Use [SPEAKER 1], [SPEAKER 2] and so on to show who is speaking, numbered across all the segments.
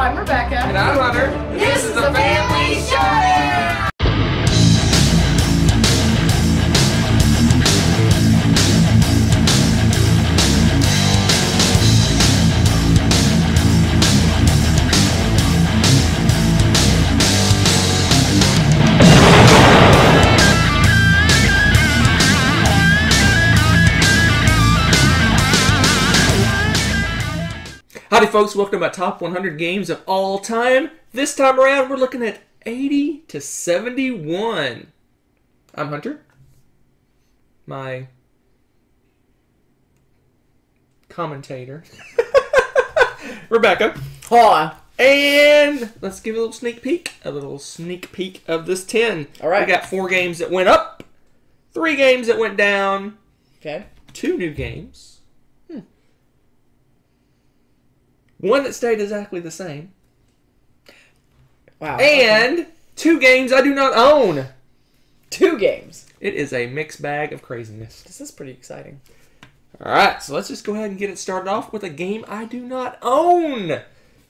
[SPEAKER 1] I'm Rebecca.
[SPEAKER 2] And I'm Hunter.
[SPEAKER 1] This is the Family Show!
[SPEAKER 2] Howdy folks, welcome to my top 100 games of all time. This time around, we're looking at 80 to 71. I'm Hunter. My commentator. Rebecca.
[SPEAKER 3] Hi.
[SPEAKER 2] And let's give a little sneak peek of this 10.
[SPEAKER 3] All right.
[SPEAKER 2] We got 4 games that went up, 3 games that went down,
[SPEAKER 3] Okay.
[SPEAKER 2] 2 new games. 1 that stayed exactly the same.
[SPEAKER 3] Wow.
[SPEAKER 2] And
[SPEAKER 3] okay.
[SPEAKER 2] 2 games I do not own.
[SPEAKER 3] 2 games.
[SPEAKER 2] It is a mixed bag of craziness.
[SPEAKER 3] This is pretty exciting.
[SPEAKER 2] Alright, so let's just go ahead and get it started off with a game I do not own.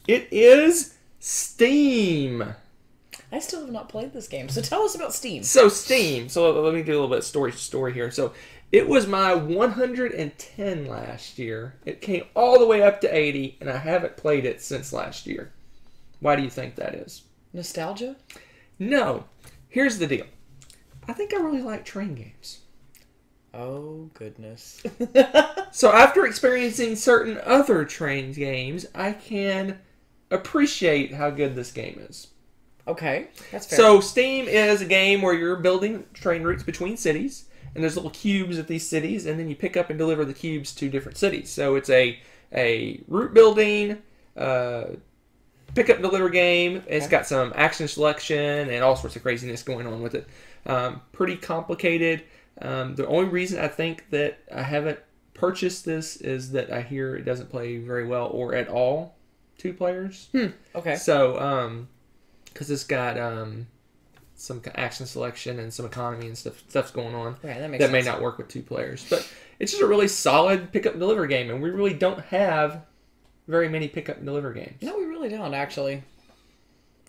[SPEAKER 2] It is Steam.
[SPEAKER 3] I still have not played this game, so tell us about Steam.
[SPEAKER 2] So Steam. So let me do a little bit of story here. So it was my 110 last year. It came all the way up to 80, and I haven't played it since last year. Why do you think that is?
[SPEAKER 3] Nostalgia?
[SPEAKER 2] No. Here's the deal. I think I really like train games.
[SPEAKER 3] Oh, goodness.
[SPEAKER 2] So after experiencing certain other train games, I can appreciate how good this game is.
[SPEAKER 3] Okay, that's fair.
[SPEAKER 2] So Steam is a game where you're building train routes between cities, and there's little cubes at these cities, and then you pick up and deliver the cubes to different cities. So it's a route building, pick up and deliver game. Okay. It's got some action selection and all sorts of craziness going on with it. Pretty complicated. The only reason I think that I haven't purchased this is that I hear it doesn't play very well or at all 2 players.
[SPEAKER 3] Okay.
[SPEAKER 2] So, because it's got some action selection and some economy and stuff's going on
[SPEAKER 3] Right, that makes
[SPEAKER 2] that
[SPEAKER 3] sense.
[SPEAKER 2] may not work with 2 players. But it's just a really solid pick up and deliver game, and we really don't have very many pick up and deliver games.
[SPEAKER 3] No, we really don't, actually.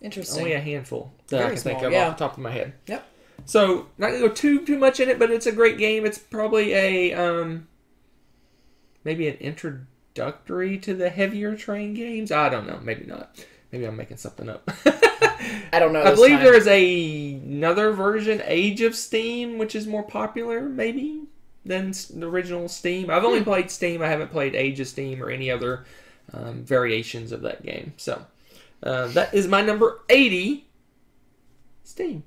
[SPEAKER 3] Interesting.
[SPEAKER 2] Only a handful that I can think of off the top of my head.
[SPEAKER 3] Yep.
[SPEAKER 2] So, not going to go too much in it, but it's a great game. It's probably a maybe an introductory to the heavier train games. I don't know. Maybe not. Maybe I'm making something up.
[SPEAKER 3] I don't know.
[SPEAKER 2] I believe there is another version, Age of Steam, which is more popular, maybe, than the original Steam. I've only played Steam. I haven't played Age of Steam or any other variations of that game. So, that is my number 80, Steam.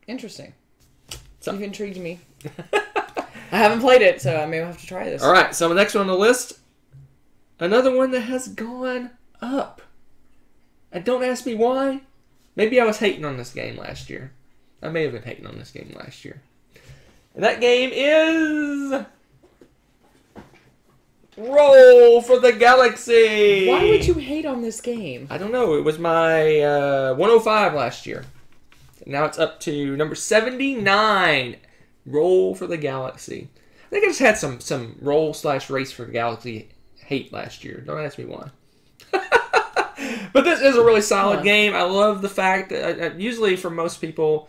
[SPEAKER 3] Interesting.
[SPEAKER 2] So.
[SPEAKER 3] You've intrigued me. I haven't played it, so I may have to try this.
[SPEAKER 2] All right, so the next one on the list, another one that has gone up. And don't ask me why. Maybe I was hating on this game last year. I may have been hating on this game last year. And that game is Roll for the Galaxy.
[SPEAKER 3] Why would you hate on this game?
[SPEAKER 2] I don't know. It was my 105 last year. Now it's up to number 79. Roll for the Galaxy. I think I just had some roll/race for the Galaxy hate last year. Don't ask me why. But this is a really solid game. I love the fact that usually for most people,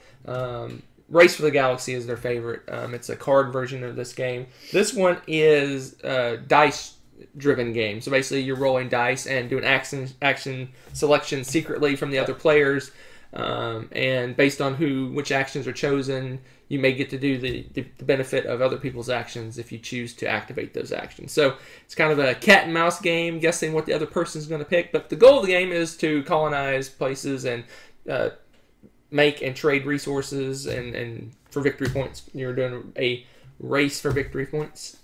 [SPEAKER 2] Race for the Galaxy is their favorite. It's a card version of this game. This one is a dice-driven game. So basically you're rolling dice and doing action selection secretly from the other players. And based on which actions are chosen, you may get to do the benefit of other people's actions if you choose to activate those actions. So it's kind of a cat and mouse game, guessing what the other person's going to pick. But the goal of the game is to colonize places and make and trade resources and for victory points. You're doing a race for victory points.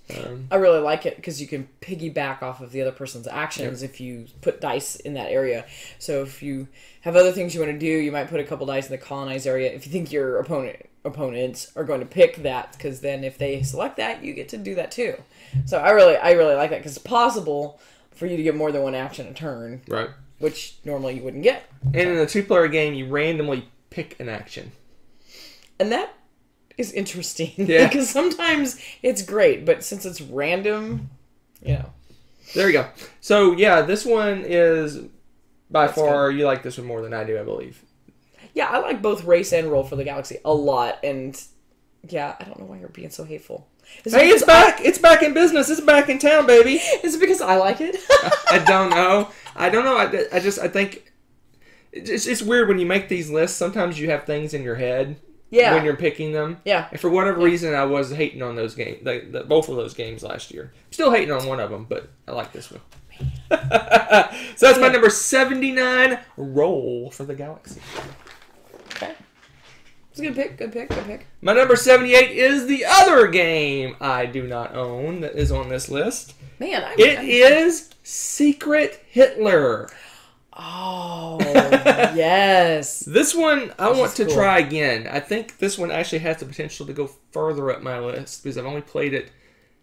[SPEAKER 3] I really like it because you can piggyback off of the other person's actions if you put dice in that area. So if you have other things you want to do, you might put a couple dice in the colonized area. If you think your opponents are going to pick that, because then if they select that, you get to do that too. So I really like that because it's possible for you to get more than one action a turn,
[SPEAKER 2] Right.
[SPEAKER 3] which normally you wouldn't get.
[SPEAKER 2] And in a 2-player game, you randomly pick an action.
[SPEAKER 3] And that is interesting.
[SPEAKER 2] Yeah.
[SPEAKER 3] Because sometimes it's great, but since it's random, you know.
[SPEAKER 2] There you go. So, yeah, this one is by far, you like this one more than I do, I believe.
[SPEAKER 3] Yeah, I like both Race and Roll for the Galaxy a lot, and yeah, I don't know why you're being so hateful.
[SPEAKER 2] Hey, it's back! It's back in business. It's back in town, baby.
[SPEAKER 3] Is it because I like it?
[SPEAKER 2] I don't know. I think it's weird when you make these lists. Sometimes you have things in your head when you're picking them.
[SPEAKER 3] Yeah.
[SPEAKER 2] And for whatever reason, I was hating on those games, both of those games last year. Still hating on one of them, but I like this one. So that's my number 79 Roll for the Galaxy.
[SPEAKER 3] Okay. It's a good pick. Good pick. Good pick.
[SPEAKER 2] My number 78 is the other game I do not own that is on this list.
[SPEAKER 3] Man,
[SPEAKER 2] it is Secret Hitler.
[SPEAKER 3] Oh, yes.
[SPEAKER 2] This one I want to try again. I think this one actually has the potential to go further up my list because I've only played it.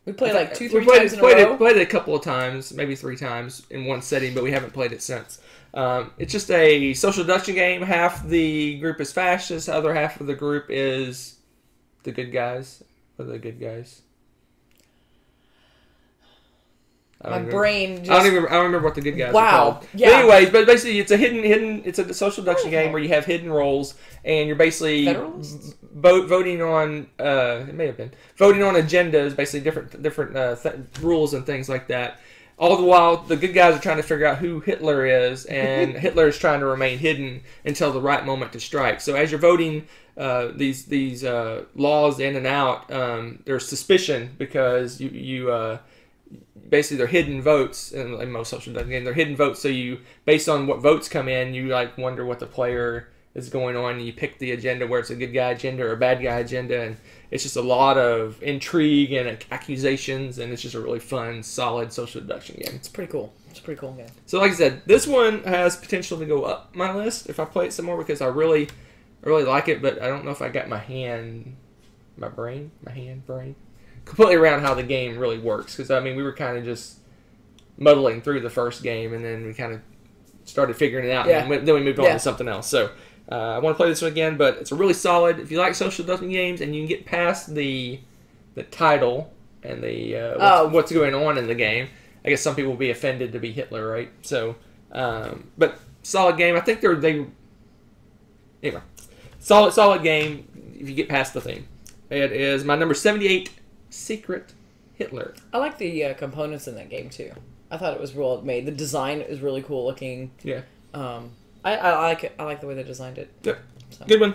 [SPEAKER 3] We played like 2-3 times in a row.
[SPEAKER 2] Played it a couple of times, maybe 3 times in one setting, but we haven't played it since. It's just a social deduction game. Half the group is fascist, the other half of the group is the good guys. What are the good guys?
[SPEAKER 3] My brain just...
[SPEAKER 2] I don't remember what the good guys are called.
[SPEAKER 3] Yeah.
[SPEAKER 2] But anyways, but basically it's a social deduction game where you have hidden roles and you're basically voting on it may have been voting on agendas, basically different rules and things like that. All the while, the good guys are trying to figure out who Hitler is, and Hitler is trying to remain hidden until the right moment to strike. So as you're voting these laws in and out, there's suspicion because you basically they're hidden votes in most social deduction games. They're hidden votes, so you based on what votes come in, you like wonder what the player is going on, and you pick the agenda where it's a good guy agenda or a bad guy agenda, and it's just a lot of intrigue and accusations, and it's just a really fun, solid social deduction game.
[SPEAKER 3] It's pretty cool. It's a pretty cool game.
[SPEAKER 2] So like I said, this one has potential to go up my list if I play it some more because I really like it, but I don't know if I got my brain completely around how the game really works. Because, I mean, we were kind of just muddling through the first game, and then we kind of started figuring it out, and then we moved on to something else. So, I want to play this one again, but it's a really solid, if you like social deduction games, and you can get past the title and the what's going on in the game. I guess some people will be offended to be Hitler, right? So, but solid game. I think anyway, solid game if you get past the thing. It is my number 78, Secret Hitler.
[SPEAKER 3] I like the components in that game too. I thought it was well made. The design is really cool looking.
[SPEAKER 2] Yeah.
[SPEAKER 3] I like it. I like the way they designed it.
[SPEAKER 2] Yep. So. Good one.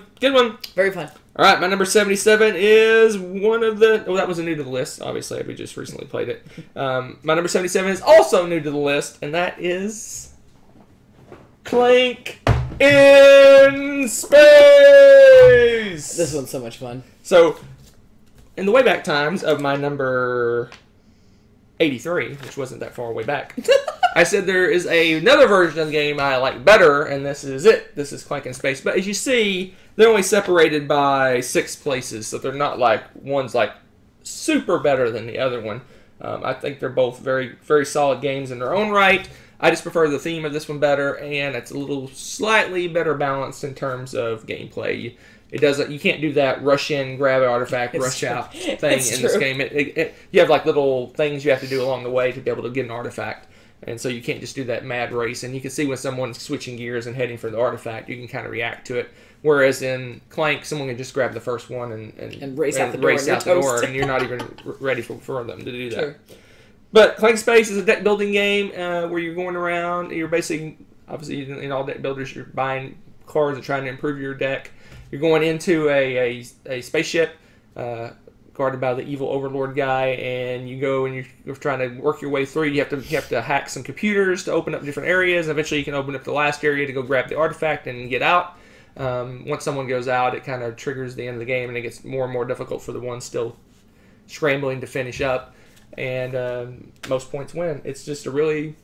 [SPEAKER 3] Very fun.
[SPEAKER 2] All right, my number 77 is one of the... Oh, that was new to the list. Obviously, we just recently played it. My number 77 is also new to the list, and that is Clank in Space.
[SPEAKER 3] This one's so much fun.
[SPEAKER 2] So, in the way back times of my number 83, which wasn't that far way back, I said there is another version of the game I like better, and this is it. This is Clank in Space. But as you see, they're only separated by 6 places, so they're not like one's like super better than the other one. I think they're both very, very solid games in their own right. I just prefer the theme of this one better, and it's a little slightly better balanced in terms of gameplay. It doesn't. You can't do that rush in, grab an artifact, rush out thing in this game. You have like little things you have to do along the way to be able to get an artifact, and so you can't just do that mad race. And you can see when someone's switching gears and heading for the artifact, you can kind of react to it. Whereas in Clank, someone can just grab the first one and
[SPEAKER 3] race out the door,
[SPEAKER 2] and you're not even ready for them to do that.
[SPEAKER 3] True.
[SPEAKER 2] But Clank Space is a deck building game where you're going around. You're basically, obviously, in all deck builders, you're buying cards and trying to improve your deck. You're going into a spaceship guarded by the evil overlord guy, and you go and you're trying to work your way through. You have to hack some computers to open up different areas. Eventually, you can open up the last area to go grab the artifact and get out. Once someone goes out, it kind of triggers the end of the game, and it gets more and more difficult for the ones still scrambling to finish up. And most points win. It's just a really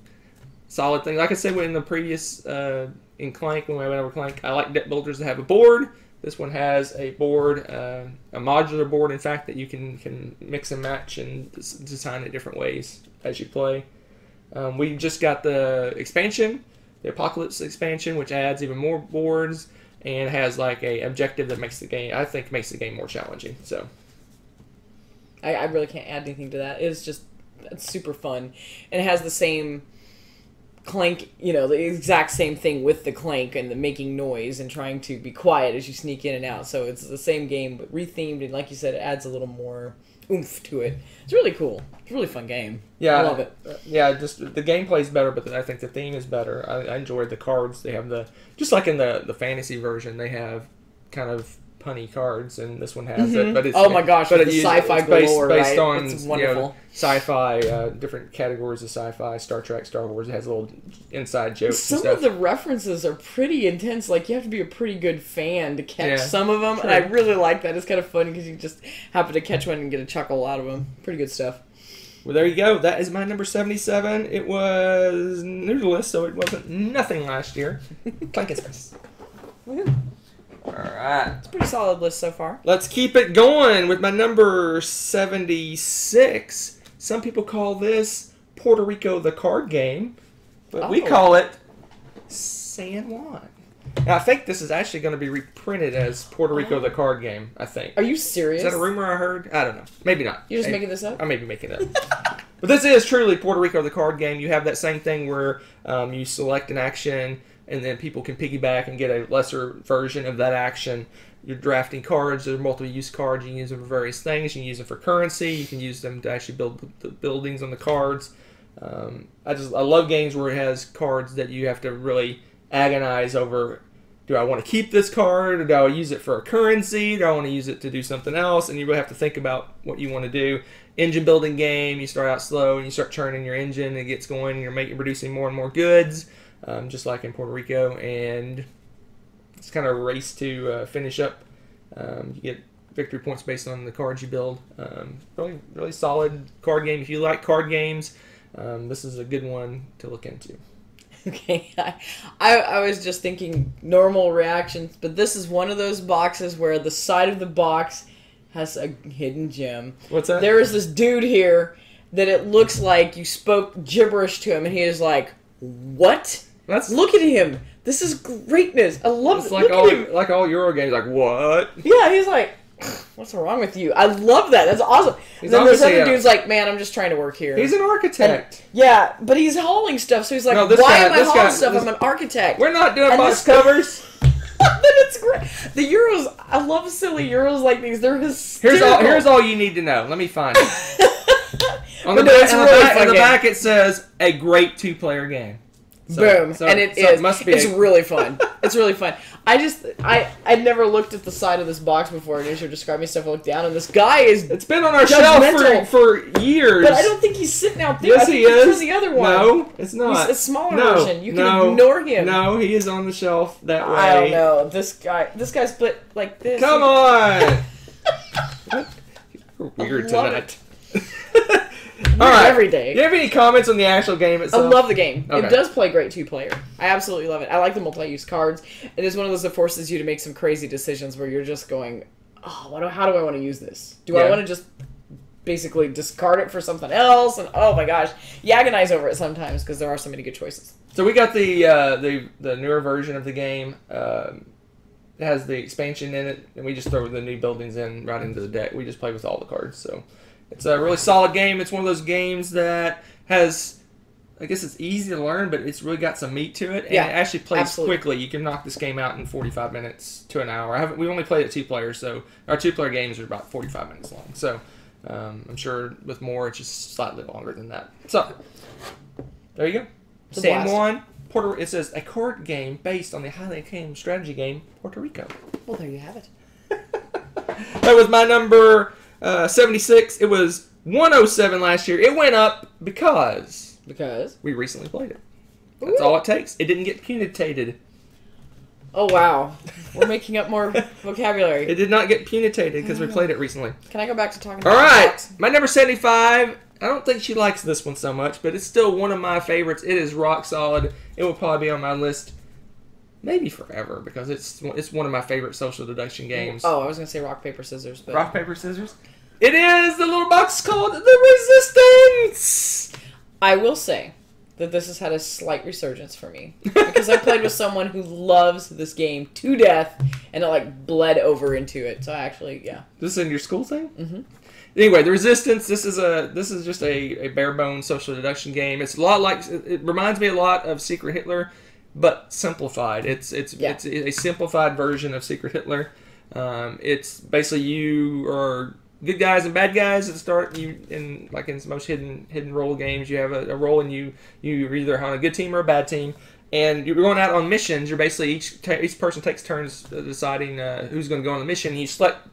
[SPEAKER 2] solid thing. Like I said in the previous in Clank, when we went over Clank, I like deck builders that have a board. This one has a board, a modular board, in fact, that you can mix and match and design it different ways as you play. We just got the expansion, the Apocalypse expansion, which adds even more boards and has like a objective that makes the game more challenging. So
[SPEAKER 3] I really can't add anything to that. It's super fun, and it has the same clank, the exact same thing with the clank and the making noise and trying to be quiet as you sneak in and out. So it's the same game, but rethemed, and like you said, it adds a little more oomph to it. It's really cool. It's a really fun game.
[SPEAKER 2] Yeah,
[SPEAKER 3] I love it.
[SPEAKER 2] Yeah, just the gameplay's better, but I think the theme is better. I enjoyed the cards. They have just like in the fantasy version, they have kind of punny cards, and this one has it. But it's
[SPEAKER 3] Oh my gosh,
[SPEAKER 2] but
[SPEAKER 3] with the sci-fi galore,
[SPEAKER 2] based
[SPEAKER 3] right?
[SPEAKER 2] on
[SPEAKER 3] It's wonderful.
[SPEAKER 2] sci-fi, different categories of sci-fi, Star Trek, Star Wars. It has little inside jokes.
[SPEAKER 3] Some
[SPEAKER 2] and stuff.
[SPEAKER 3] of the references are pretty intense. Like, you have to be a pretty good fan to catch some of them,
[SPEAKER 2] True.
[SPEAKER 3] and I really like that. It's kind of fun because you just happen to catch one and get a chuckle out of them. Pretty good stuff.
[SPEAKER 2] Well, there you go. That is my number 77. It was new to the list, so it wasn't nothing last year. Clank Space.
[SPEAKER 3] Woohoo.
[SPEAKER 2] All right.
[SPEAKER 3] It's a pretty solid list so far.
[SPEAKER 2] Let's keep it going with my number 76. Some people call this Puerto Rico the card game, but we call it San Juan. Now, I think this is actually going to be reprinted as Puerto Rico the card game, I think.
[SPEAKER 3] Are you serious?
[SPEAKER 2] Is that a rumor I heard? I don't know. Maybe not.
[SPEAKER 3] You're just making this up?
[SPEAKER 2] I may be making it up. But this is truly Puerto Rico the card game. You have that same thing where you select an action, and then people can piggyback and get a lesser version of that action. You're drafting cards. There's multiple-use cards. You can use them for various things. You can use them for currency. You can use them to actually build the buildings on the cards. I love games where it has cards that you have to really agonize over. Do I want to keep this card, or do I use it for a currency? Do I want to use it to do something else? And you really have to think about what you want to do. Engine building game, you start out slow and you start churning your engine and it gets going and you're producing more and more goods, just like in Puerto Rico. And it's kind of a race to finish up. You get victory points based on the cards you build. Really, really solid card game. If you like card games, this is a good one to look into.
[SPEAKER 3] Okay, I was just thinking normal reactions, but this is one of those boxes where the side of the box has a hidden gem.
[SPEAKER 2] What's that?
[SPEAKER 3] There is this dude here that it looks like you spoke gibberish to him, and he is like, "What? Look at him! This is greatness! I love it!
[SPEAKER 2] It's like all Euro games. Like, what?
[SPEAKER 3] Yeah, he's like, what's wrong with you? I love that. That's awesome.
[SPEAKER 2] He's
[SPEAKER 3] then this other
[SPEAKER 2] obviously
[SPEAKER 3] dude's like, man, I'm just trying to work here.
[SPEAKER 2] He's an architect.
[SPEAKER 3] Yeah, but he's hauling stuff, so he's like,
[SPEAKER 2] No,
[SPEAKER 3] why am I hauling stuff? I'm an architect.
[SPEAKER 2] We're not doing
[SPEAKER 3] And
[SPEAKER 2] box
[SPEAKER 3] this-
[SPEAKER 2] covers.
[SPEAKER 3] But it's great. The Euros, I love silly Euros like these. They're hysterical.
[SPEAKER 2] Here's all you need to know. Let me find it. On the back it says a great 2-player game.
[SPEAKER 3] Boom. And it is. It's
[SPEAKER 2] a-
[SPEAKER 3] really fun. It's really fun. I'd never looked at the side of this box before, and as you're describing stuff, I looked down, and this guy is
[SPEAKER 2] It's been on our shelf
[SPEAKER 3] judgmental.
[SPEAKER 2] for years.
[SPEAKER 3] But I don't think he's sitting out there.
[SPEAKER 2] Yes,
[SPEAKER 3] I think
[SPEAKER 2] he is.
[SPEAKER 3] He's the other one.
[SPEAKER 2] No, it's not.
[SPEAKER 3] He's a smaller
[SPEAKER 2] No,
[SPEAKER 3] version. You can ignore him.
[SPEAKER 2] No, he is on the shelf that way.
[SPEAKER 3] I don't know. This guy's split like this.
[SPEAKER 2] Come on. You're weird
[SPEAKER 3] love
[SPEAKER 2] tonight.
[SPEAKER 3] All right. Every day.
[SPEAKER 2] Do you have any comments on the actual game
[SPEAKER 3] I
[SPEAKER 2] itself?
[SPEAKER 3] love the game.
[SPEAKER 2] Okay.
[SPEAKER 3] It does play great 2-player. I absolutely love it. I like the multi-use cards. It is one of those that forces you to make some crazy decisions where you're just going, oh, how do I want to use this? Do I want to just basically discard it for something else? And oh my gosh, you agonize over it sometimes because there are so many good choices.
[SPEAKER 2] So we got the newer version of the game. It has the expansion in it, and we just throw the new buildings in right into the deck. We just play with all the cards, so it's a really solid game. It's one of those games that has, I guess it's easy to learn, but it's really got some meat to it, and it actually plays quickly. You can knock this game out in 45 minutes to an hour. We only played it 2 players, so our 2-player games are about 45 minutes long. So I'm sure with more, it's just slightly longer than that. So there you go. San Juan. It says a card game based on the highly acclaimed strategy game Puerto Rico.
[SPEAKER 3] Well, there you have it.
[SPEAKER 2] That was my number 76. It was 107 last year. It went up because we recently played it. That's all it takes. It didn't get punitated.
[SPEAKER 3] Oh wow, we're making up more vocabulary.
[SPEAKER 2] It did not get punitated because we played it recently.
[SPEAKER 3] Can I go back to talking?
[SPEAKER 2] All
[SPEAKER 3] about
[SPEAKER 2] right, my number 75. I don't think she likes this one so much, but it's still one of my favorites. It is rock solid. It will probably be on my list maybe forever because it's one of my favorite social deduction games.
[SPEAKER 3] Oh, I was going to say rock, paper, scissors. But
[SPEAKER 2] Rock, paper, scissors? It is the little box called The Resistance!
[SPEAKER 3] I will say that this has had a slight resurgence for me because I played with someone who loves this game to death, and it like bled over into it. So I actually,
[SPEAKER 2] This is in your school thing?
[SPEAKER 3] Mm-hmm.
[SPEAKER 2] Anyway, the Resistance. This is just a bare bones social deduction game. It's a lot like, it reminds me a lot of Secret Hitler, but simplified. It's a simplified version of Secret Hitler. It's basically you are good guys and bad guys at the start. You in most hidden role games, you have a role and you're either on a good team or a bad team. And you're going out on missions. You're basically each person takes turns deciding who's going to go on the mission. You select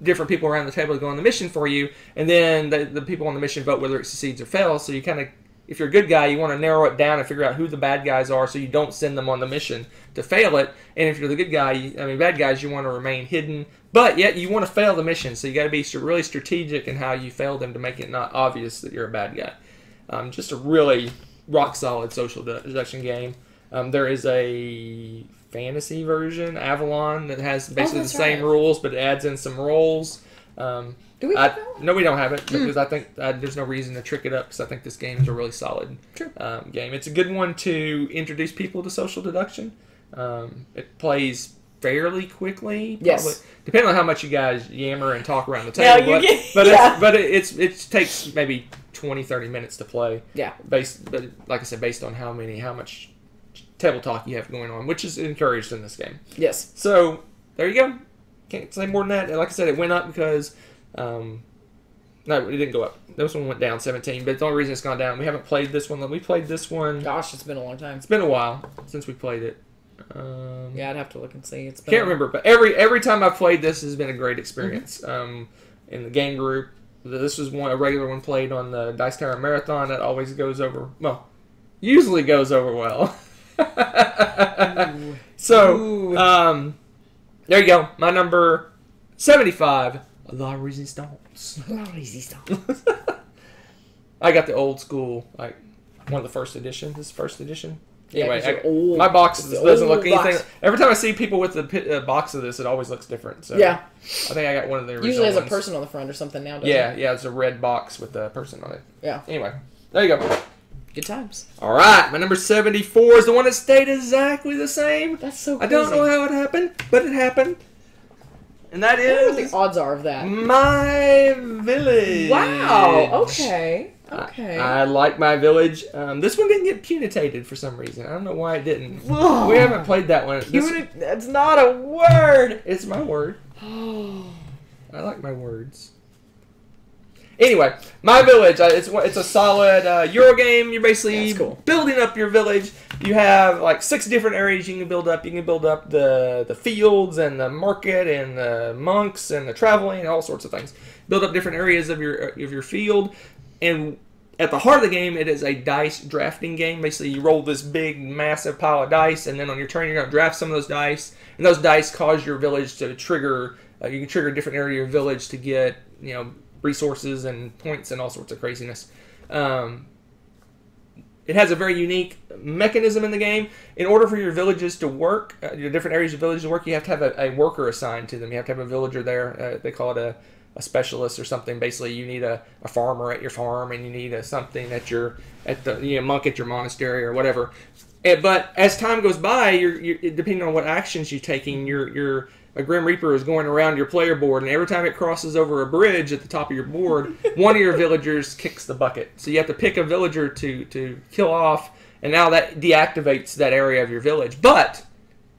[SPEAKER 2] different people around the table to go on the mission for you, and then the people on the mission vote whether it succeeds or fails. So you kind of, if you're a good guy, you want to narrow it down and figure out who the bad guys are, so you don't send them on the mission to fail it. And if you're the good guy, bad guys, you want to remain hidden, but yet you want to fail the mission. So you got to be really strategic in how you fail them to make it not obvious that you're a bad guy. Just a really rock solid social deduction game. There is a fantasy version, Avalon, that has basically the same rules, but it adds in some roles.
[SPEAKER 3] Do we have that?
[SPEAKER 2] No, we don't have it, because I think there's no reason to trick it up, because I think this game is a really solid game. It's a good one to introduce people to social deduction. It plays fairly quickly.
[SPEAKER 3] Yes.
[SPEAKER 2] Probably, depending on how much you guys yammer and talk around the table. It takes maybe 20-30 minutes to play.
[SPEAKER 3] Yeah.
[SPEAKER 2] But like I said, based on how much table talk you have going on, which is encouraged in this game.
[SPEAKER 3] Yes.
[SPEAKER 2] So there you go. Can't say more than that. Like I said, it went up because no, it didn't go up. This one went down 17, but the only reason it's gone down, we haven't played this one. We played this one.
[SPEAKER 3] Gosh, it's been a long time.
[SPEAKER 2] It's been a while since we played it.
[SPEAKER 3] Yeah, I'd have to look and see. It's been
[SPEAKER 2] can't remember, but every time I've played this has been a great experience. In the game group, this was a regular one played on the Dice Tower Marathon. That always goes over usually goes over well. So, there you go. My number 75, La Resistance.
[SPEAKER 3] La Resistance.
[SPEAKER 2] I got the old school, like one of the first edition. This is first edition. Anyway,
[SPEAKER 3] old.
[SPEAKER 2] My box doesn't look anything.
[SPEAKER 3] Box.
[SPEAKER 2] Every time I see people with the box of this, it always looks different. So
[SPEAKER 3] yeah.
[SPEAKER 2] I think I got one of the original
[SPEAKER 3] Usually has
[SPEAKER 2] ones.
[SPEAKER 3] a person on the front or something now, doesn't
[SPEAKER 2] Yeah,
[SPEAKER 3] it?
[SPEAKER 2] yeah, it's a red box with a person on it.
[SPEAKER 3] Yeah.
[SPEAKER 2] Anyway, there you go.
[SPEAKER 3] Good times.
[SPEAKER 2] All right, my number 74 is the one that stayed exactly the same.
[SPEAKER 3] That's so crazy.
[SPEAKER 2] I don't know how it happened, but it happened. And that
[SPEAKER 3] I wonder what
[SPEAKER 2] is
[SPEAKER 3] the odds are of that.
[SPEAKER 2] My Village.
[SPEAKER 3] Wow. Okay. Okay.
[SPEAKER 2] I like My Village. This one didn't get punitated for some reason. I don't know why it didn't.
[SPEAKER 3] Whoa.
[SPEAKER 2] We haven't played that one.
[SPEAKER 3] That's not a word.
[SPEAKER 2] It's my word. I like my words. Anyway, My Village, it's a solid Euro game. You're basically building up your village. You have like 6 different areas you can build up. You can build up the fields and the market and the monks and the traveling and all sorts of things. Build up different areas of your field. And at the heart of the game, it is a dice drafting game. Basically, you roll this big, massive pile of dice, and then on your turn, you're going to draft some of those dice. And those dice cause your village to trigger. You can trigger a different area of your village to get, resources and points and all sorts of craziness. It has a very unique mechanism in the game. In order for your villages to work, your different areas of villages to work, you have to have a worker assigned to them. You have to have a villager there. They call it a specialist or something. Basically, you need a farmer at your farm, and you need something at the monk at your monastery or whatever. But as time goes by, you're depending on what actions you're taking, a Grim Reaper is going around your player board, and every time it crosses over a bridge at the top of your board, one of your villagers kicks the bucket. So you have to pick a villager to kill off, and now that deactivates that area of your village. But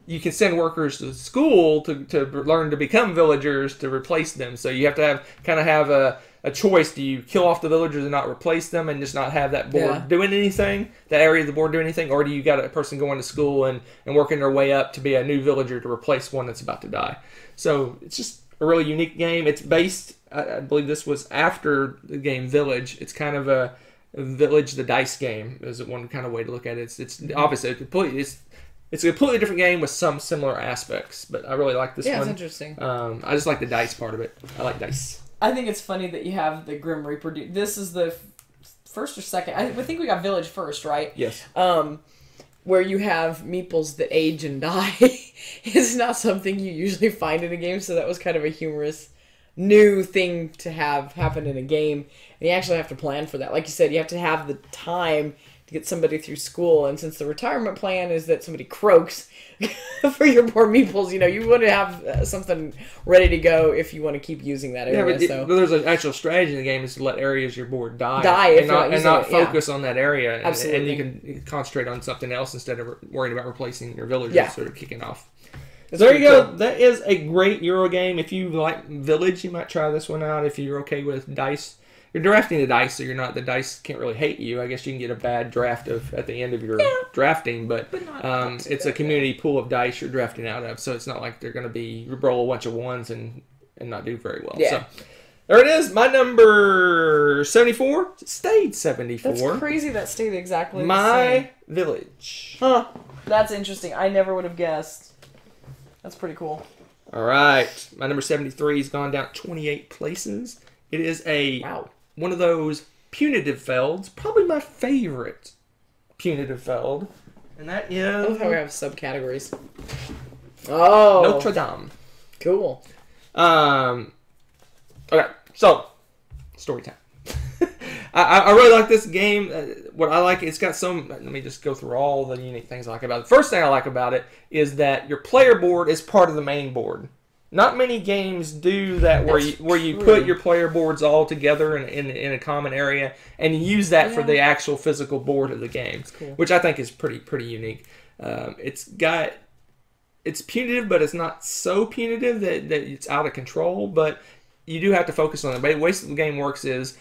[SPEAKER 2] you can send workers to school to learn to become villagers to replace them. So you have to have a choice. Do you kill off the villagers and not replace them and just not have that board doing anything, that area of the board doing anything? Or do you got a person going to school and working their way up to be a new villager to replace one that's about to die? So it's just a really unique game. It's based, I believe this was after the game Village. It's kind of a Village the dice game is one kind of way to look at it. It's obviously it's a completely different game with some similar aspects, but I really like this one.
[SPEAKER 3] Yeah, it's interesting.
[SPEAKER 2] I just like the dice part of it. I like dice.
[SPEAKER 3] I think it's funny that you have the Grim Reaper. This is the first or second. I think we got Village first, right?
[SPEAKER 2] Yes.
[SPEAKER 3] Where you have meeples that age and die. It's not something you usually find in a game, so that was kind of a humorous new thing to have happen in a game. And you actually have to plan for that. Like you said, you have to have the time to get somebody through school. And since the retirement plan is that somebody croaks for your poor meeples, you want to have something ready to go if you want to keep using that area.
[SPEAKER 2] But there's an actual strategy in the game is to let areas of your board die
[SPEAKER 3] and
[SPEAKER 2] not focus on that area.
[SPEAKER 3] Absolutely.
[SPEAKER 2] And you can concentrate on something else instead of worrying about replacing your villagers sort of kicking off. So there you go. Cool. That is a great Euro game. If you like Village, you might try this one out. If you're okay with dice, you're drafting the dice, so the dice can't really hate you. I guess you can get a bad draft at the end of your drafting, but it's a community pool of dice you're drafting out of, so it's not like they're going to be roll a bunch of ones and not do very well.
[SPEAKER 3] Yeah.
[SPEAKER 2] So there it is. My number 74 stayed 74.
[SPEAKER 3] That's crazy. That stayed exactly
[SPEAKER 2] My
[SPEAKER 3] the same.
[SPEAKER 2] Village.
[SPEAKER 3] Huh. That's interesting. I never would have guessed. That's pretty cool.
[SPEAKER 2] All right. My number 73 has gone down 28 places. It is one of those punitive felds, probably my favorite punitive feld. And that is...
[SPEAKER 3] I love how we have subcategories. Oh.
[SPEAKER 2] Notre Dame.
[SPEAKER 3] Cool.
[SPEAKER 2] Okay, so, story time. I really like this game. What I like, it's got let me just go through all the unique things I like about it. The first thing I like about it is that your player board is part of the main board. Not many games do that where you put your player boards all together in a common area and you use that for the actual physical board of the game,
[SPEAKER 3] cool.
[SPEAKER 2] Which I think is pretty unique. It's punitive, but it's not so punitive that it's out of control, but you do have to focus on it. But the way the game works is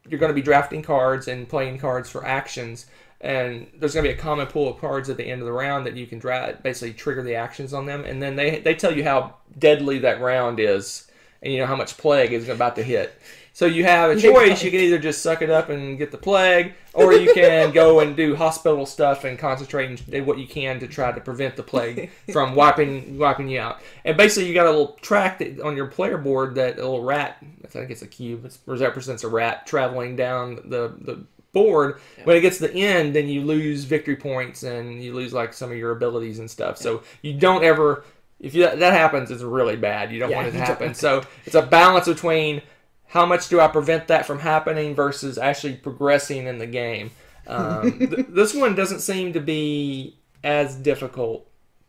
[SPEAKER 2] you're going to be drafting cards and playing cards for actions, and there's going to be a common pool of cards at the end of the round that you can basically trigger the actions on them, and then they tell you how deadly that round is, and how much plague is about to hit. So you have a choice. You can either just suck it up and get the plague, or you can go and do hospital stuff and concentrate and do what you can to try to prevent the plague from wiping you out. And basically, you got a little track on your player board, that a little rat, I think it's a cube, it represents a rat traveling down the board. Yeah. When it gets to the end, then you lose victory points and you lose like some of your abilities and stuff. Yeah. So you don't ever, if that happens, it's really bad. You don't want it to happen. So it's a balance between how much do I prevent that from happening versus actually progressing in the game. This one doesn't seem to be as difficult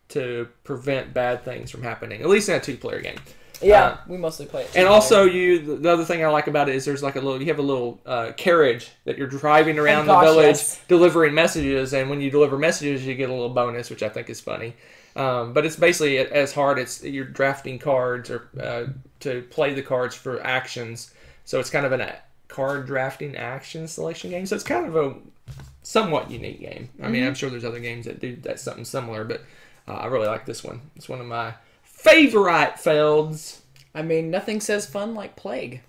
[SPEAKER 2] to prevent bad things from happening, at least in a two-player game.
[SPEAKER 3] Yeah, we mostly play it.
[SPEAKER 2] And also, the other thing I like about it is you have a little carriage that you're driving around the village delivering messages, and when you deliver messages, you get a little bonus, which I think is funny. But it's basically as hard. You're drafting cards or to play the cards for actions. So it's kind of a card drafting action selection game. So it's kind of a somewhat unique game. I mean, I'm sure there's other games that do something similar, but I really like this one. It's one of my favorite felds.
[SPEAKER 3] I mean, nothing says fun like plague.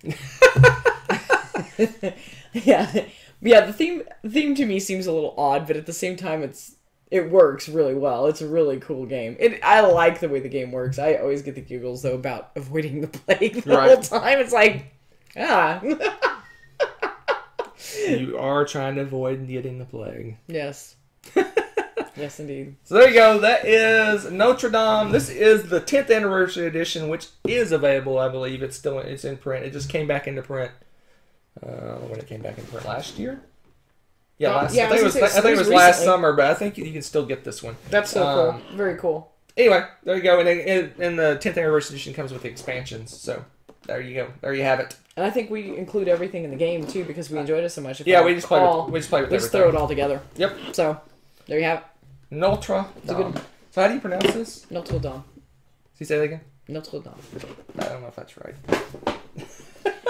[SPEAKER 3] Yeah. The theme to me seems a little odd, but at the same time, it works really well. It's a really cool game. I like the way the game works. I always get the giggles, though, about avoiding the plague the whole time. It's like,
[SPEAKER 2] You are trying to avoid getting the plague.
[SPEAKER 3] Yes. Yes, indeed.
[SPEAKER 2] So there you go. That is Notre Dame. This is the 10th anniversary edition, which is available, I believe. It's in print. It just came back into print. When it came back into print last year. I think it was last summer, but I think you can still get this one.
[SPEAKER 3] That's so cool. Very cool.
[SPEAKER 2] Anyway, there you go. And the 10th anniversary edition comes with the expansions. So there you go. There you have it.
[SPEAKER 3] And I think we include everything in the game too because we enjoyed it so much.
[SPEAKER 2] We just play with everything.
[SPEAKER 3] Just throw it all together.
[SPEAKER 2] Yep.
[SPEAKER 3] So there you have it.
[SPEAKER 2] Notre Dame. So how do you pronounce this?
[SPEAKER 3] Notre Dame.
[SPEAKER 2] Can you say that again?
[SPEAKER 3] Notre Dame.
[SPEAKER 2] I don't know if that's right.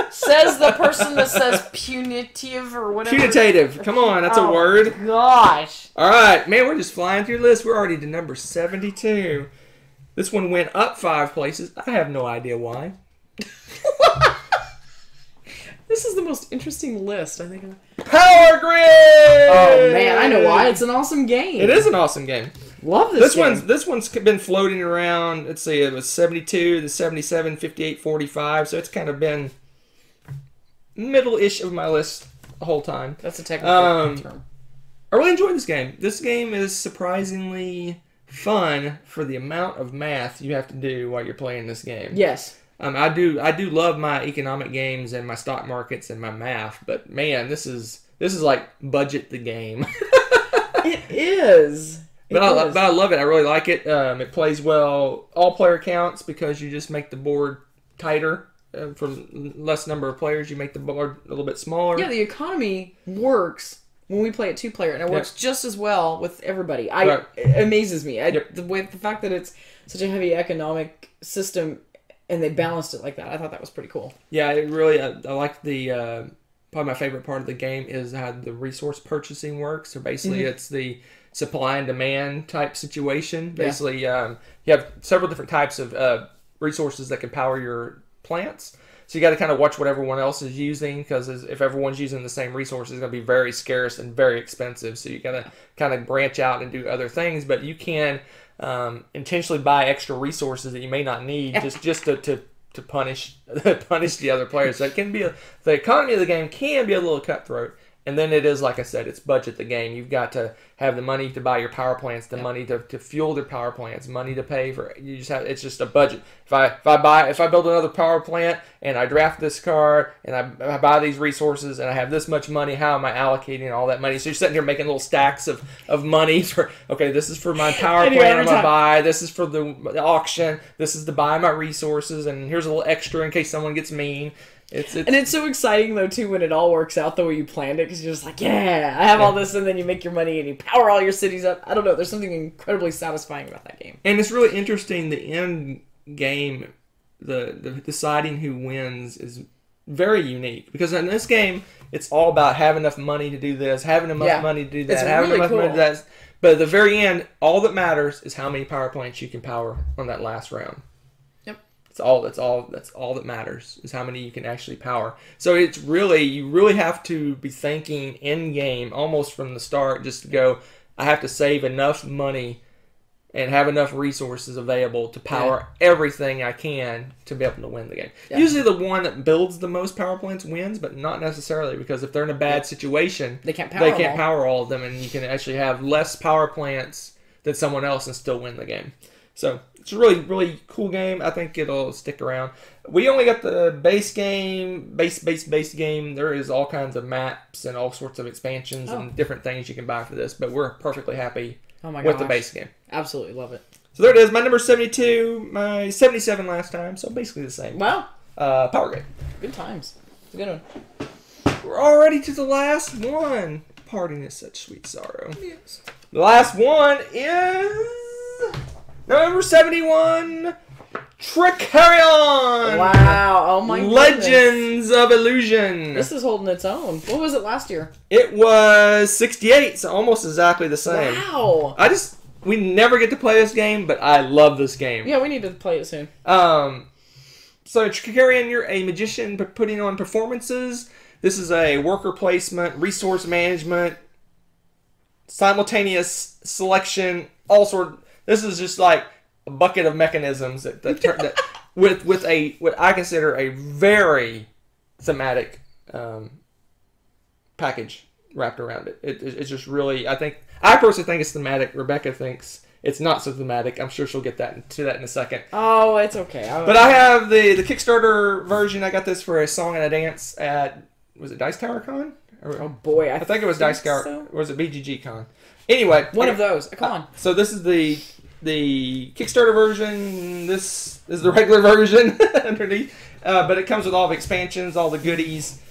[SPEAKER 3] Says the person that says punitive or whatever.
[SPEAKER 2] Punitive. Come on, that's a word.
[SPEAKER 3] Gosh.
[SPEAKER 2] All right, man, we're just flying through the list. We're already to number 72. This one went up 5 places. I have no idea why.
[SPEAKER 3] This is the most interesting list, I think.
[SPEAKER 2] Power Grid!
[SPEAKER 3] Oh, man, I know why. It's an awesome game.
[SPEAKER 2] It is an awesome game.
[SPEAKER 3] Love this game.
[SPEAKER 2] This one's been floating around. Let's see, it was 72, the 77, 58, 45. So it's kind of been middle-ish of my list the whole time.
[SPEAKER 3] That's a technical term.
[SPEAKER 2] I really enjoyed this game. This game is surprisingly fun for the amount of math you have to do while you're playing this game.
[SPEAKER 3] Yes.
[SPEAKER 2] I do love my economic games and my stock markets and my math, but man, this is This is like budget the game.
[SPEAKER 3] It is.
[SPEAKER 2] But I love it. I really like it. It plays well. All player counts because you just make the board tighter. For less number of players, you make the board a little bit smaller.
[SPEAKER 3] Yeah, the economy works when we play it 2-player, and it works just as well with everybody. It amazes me. The fact that it's such a heavy economic system, and they balanced it like that. I thought that was pretty cool.
[SPEAKER 2] Yeah, it really. I like the. Probably my favorite part of the game is how the resource purchasing works. So basically, it's the supply and demand type situation. Basically, you have several different types of resources that can power your plants. So you got to kind of watch what everyone else is using, because if everyone's using the same resources, it's going to be very scarce and very expensive. So you got to kind of branch out and do other things. But you can intentionally buy extra resources that you may not need just to punish the other players. So it can be the economy of the game can be a little cutthroat. And then it is, like I said, it's budget the game. You've got to have the money to buy your power plants, the money to fuel their power plants, money to pay for. You just have. It's just a budget. If I build another power plant and I draft this card and I buy these resources and I have this much money, how am I allocating all that money? So you're sitting here making little stacks of money for. Okay, this is for my power plant I'm gonna buy. This is for the auction. This is to buy my resources, and here's a little extra in case someone gets mean. And
[SPEAKER 3] it's so exciting, though, too, when it all works out the way you planned it, because you're just like, yeah, I have all this, and then you make your money, and you power all your cities up. I don't know, there's something incredibly satisfying about that game.
[SPEAKER 2] And it's really interesting, the end game, the deciding who wins is very unique, because in this game, it's all about having enough money to do this, having enough money to do that, having enough money to do that. But at the very end, all that matters is how many power plants you can power on that last round. That's all that matters, is how many you can actually power. So it's really, you really have to be thinking in game almost from the start, just to go, I have to save enough money and have enough resources available to power everything I can to be able to win the game. Yeah. Usually the one that builds the most power plants wins, but not necessarily, because if they're in a bad situation, they can't power all of them, and you can actually have less power plants than someone else and still win the game. So it's a really, really cool game. I think it'll stick around. We only got the base game, base game. There is all kinds of maps and all sorts of expansions and different things you can buy for this, but we're perfectly happy with the base game.
[SPEAKER 3] Absolutely love it.
[SPEAKER 2] So there it is. My number 72, my 77 last time, so basically the same.
[SPEAKER 3] Wow.
[SPEAKER 2] Power Grid.
[SPEAKER 3] Good times. It's a good one.
[SPEAKER 2] We're already to the last one. Parting is such sweet sorrow.
[SPEAKER 3] Yes.
[SPEAKER 2] The last one is... Number 71, Tricarion!
[SPEAKER 3] Wow, oh my goodness.
[SPEAKER 2] Legends of Illusion.
[SPEAKER 3] This is holding its own. What was it last year?
[SPEAKER 2] It was 68, so almost exactly the same.
[SPEAKER 3] Wow.
[SPEAKER 2] We never get to play this game, but I love this game.
[SPEAKER 3] Yeah, we need to play it soon.
[SPEAKER 2] So Tricarion, you're a magician putting on performances. This is a worker placement, resource management, simultaneous selection, all sorts. This is just like a bucket of mechanisms that with what I consider a very thematic package wrapped around it. It's just really, I personally think it's thematic. Rebecca thinks it's not so thematic. I'm sure she'll get to that in a second.
[SPEAKER 3] Oh, it's okay.
[SPEAKER 2] But I have the Kickstarter version. I got this for a song and a dance at, was it Dice Tower Con?
[SPEAKER 3] Oh boy, I think
[SPEAKER 2] it was Dice Tower.
[SPEAKER 3] So?
[SPEAKER 2] Or was it BGG Con? Anyway,
[SPEAKER 3] one of those. Come on.
[SPEAKER 2] So this is the Kickstarter version. This is the regular version underneath, but it comes with all the expansions, all the goodies.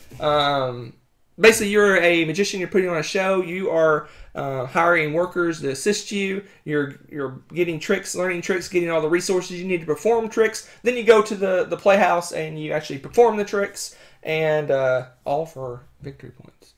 [SPEAKER 2] Basically, you're a magician. You're putting on a show. You are hiring workers to assist you. You're getting tricks, learning tricks, getting all the resources you need to perform tricks. Then you go to the playhouse and you actually perform the tricks, and all for victory points.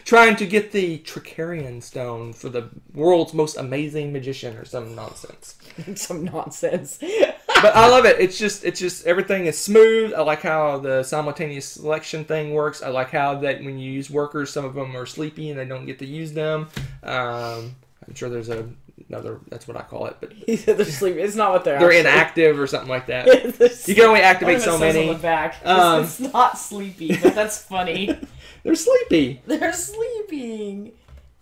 [SPEAKER 2] Trying to get the Tricarion stone for the world's most amazing magician, or some nonsense.
[SPEAKER 3] Some nonsense.
[SPEAKER 2] But I love it. It's just everything is smooth. I like how the simultaneous selection thing works. I like how that when you use workers, some of them are sleepy and they don't get to use them. I'm sure there's another. That's what I call it. But
[SPEAKER 3] they're sleepy. It's not what
[SPEAKER 2] they're inactive or something like that. You can only activate so many.
[SPEAKER 3] On the back. It's not sleepy, but that's funny.
[SPEAKER 2] They're sleepy.
[SPEAKER 3] They're sleeping.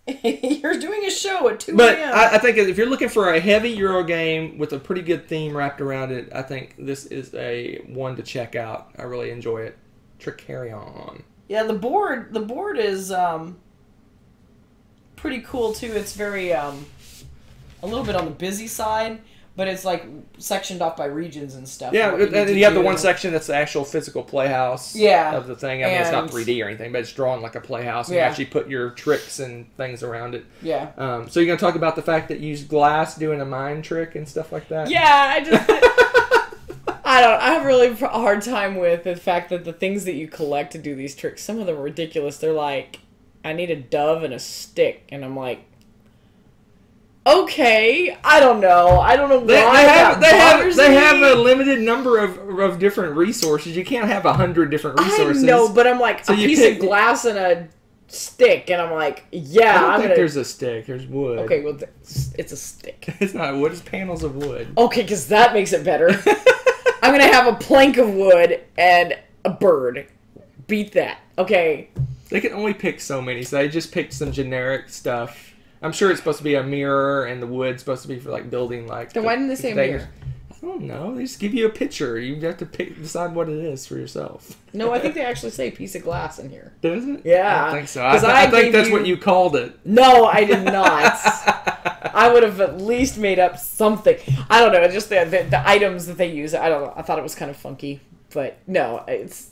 [SPEAKER 3] You're doing a show at 2 a.m.
[SPEAKER 2] But I think if you're looking for a heavy Euro game with a pretty good theme wrapped around it, I think this is a one to check out. I really enjoy it. Tricarion.
[SPEAKER 3] Yeah, the board is pretty cool too. It's very a little bit on the busy side, but it's like sectioned off by regions and stuff.
[SPEAKER 2] Yeah, and you have the one section that's the actual physical playhouse of the thing. I mean, it's not 3D or anything, but it's drawn like a playhouse. And you actually put your tricks and things around it.
[SPEAKER 3] Yeah.
[SPEAKER 2] So you're going to talk about the fact that you use glass doing a mind trick and stuff like that?
[SPEAKER 3] Yeah, I have really a hard time with the fact that the things that you collect to do these tricks, some of them are ridiculous. They're like, I need a dove and a stick. And I'm like, okay, I don't know why
[SPEAKER 2] they have a limited number of different resources. You can't have 100 different resources.
[SPEAKER 3] I know, but I'm like, so a piece of glass and a stick, and I'm like, yeah,
[SPEAKER 2] I don't think there's a stick. There's wood.
[SPEAKER 3] Okay, well, it's a stick.
[SPEAKER 2] It's not wood. It's panels of wood.
[SPEAKER 3] Okay, because that makes it better. I'm gonna have a plank of wood and a bird. Beat that. Okay.
[SPEAKER 2] They can only pick so many, so they just picked some generic stuff. I'm sure it's supposed to be a mirror, and the wood's supposed to be for like building like.
[SPEAKER 3] Then why didn't they say a mirror?
[SPEAKER 2] I don't know. They just give you a picture. You have to decide what it is for yourself.
[SPEAKER 3] No, I think they actually say piece of glass in here.
[SPEAKER 2] Does it?
[SPEAKER 3] Yeah.
[SPEAKER 2] I don't think so. I think that's what you called it.
[SPEAKER 3] No, I did not. I would have at least made up something. I don't know. Just the items that they use. I don't know. I thought it was kind of funky, but no, it's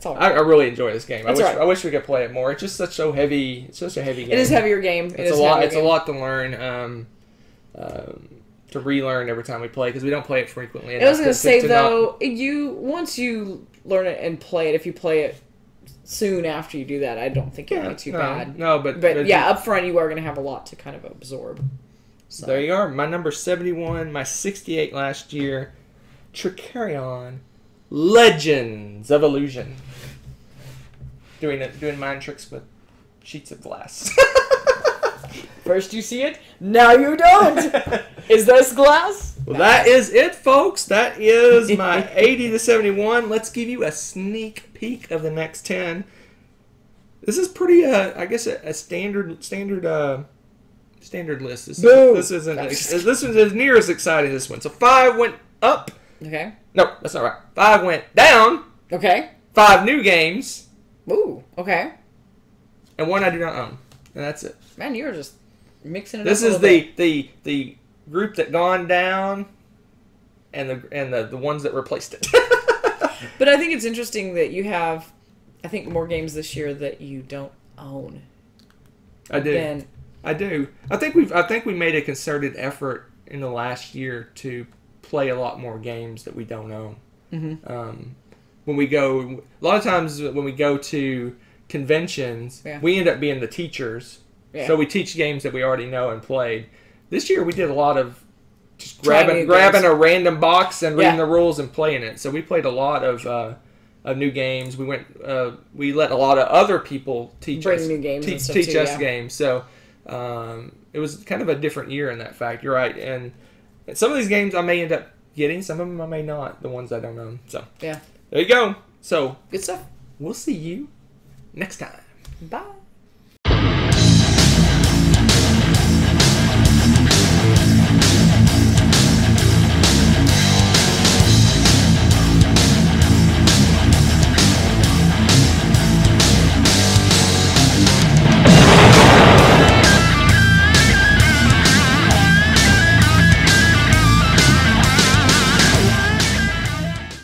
[SPEAKER 3] all right.
[SPEAKER 2] I really enjoy this game.
[SPEAKER 3] I
[SPEAKER 2] wish we could play it more. It's just so heavy. It's such a heavy game.
[SPEAKER 3] It is a heavier game.
[SPEAKER 2] It's a lot to learn. To relearn every time we play because we don't play it frequently.
[SPEAKER 3] I was going to say though, once you learn it and play it, if you play it soon after you do that, I don't think it'll be too bad.
[SPEAKER 2] No, but
[SPEAKER 3] yeah, up front you are going to have a lot to kind of absorb.
[SPEAKER 2] So there you are. My number 71, my 68 last year, Tricarion Legends of Illusion. Doing mind tricks with sheets of glass.
[SPEAKER 3] First you see it, now you don't. Is this glass?
[SPEAKER 2] Well, that is it, folks. That is my 80 to 71. Let's give you a sneak peek of the next 10. This is pretty, I guess, a standard list. This isn't as near as exciting as this one. So 5 went up.
[SPEAKER 3] Okay.
[SPEAKER 2] No, that's not right. 5 went down.
[SPEAKER 3] Okay.
[SPEAKER 2] 5 new games.
[SPEAKER 3] Ooh. Okay.
[SPEAKER 2] And 1 I do not own. And that's it.
[SPEAKER 3] Man, you're just mixing it
[SPEAKER 2] this
[SPEAKER 3] up.
[SPEAKER 2] This is the group that gone down, and the ones that replaced it.
[SPEAKER 3] But I think it's interesting that you have, I think, more games this year that you don't own.
[SPEAKER 2] I do. I think we made a concerted effort in the last year to play a lot more games that we don't own. Mm-hmm. When we go, a lot of times when we go to conventions, we end up being the teachers. Yeah. So we teach games that we already know and played. This year we did a lot of just grabbing a random box and reading the rules and playing it. So we played a lot of new games. We let a lot of other people teach us
[SPEAKER 3] new games
[SPEAKER 2] teach us games. So it was kind of a different year in that fact. You're right. And some of these games I may end up getting. Some of them I may not. The ones I don't own. So there you go. So
[SPEAKER 3] good stuff.
[SPEAKER 2] We'll see you next time.
[SPEAKER 3] Bye.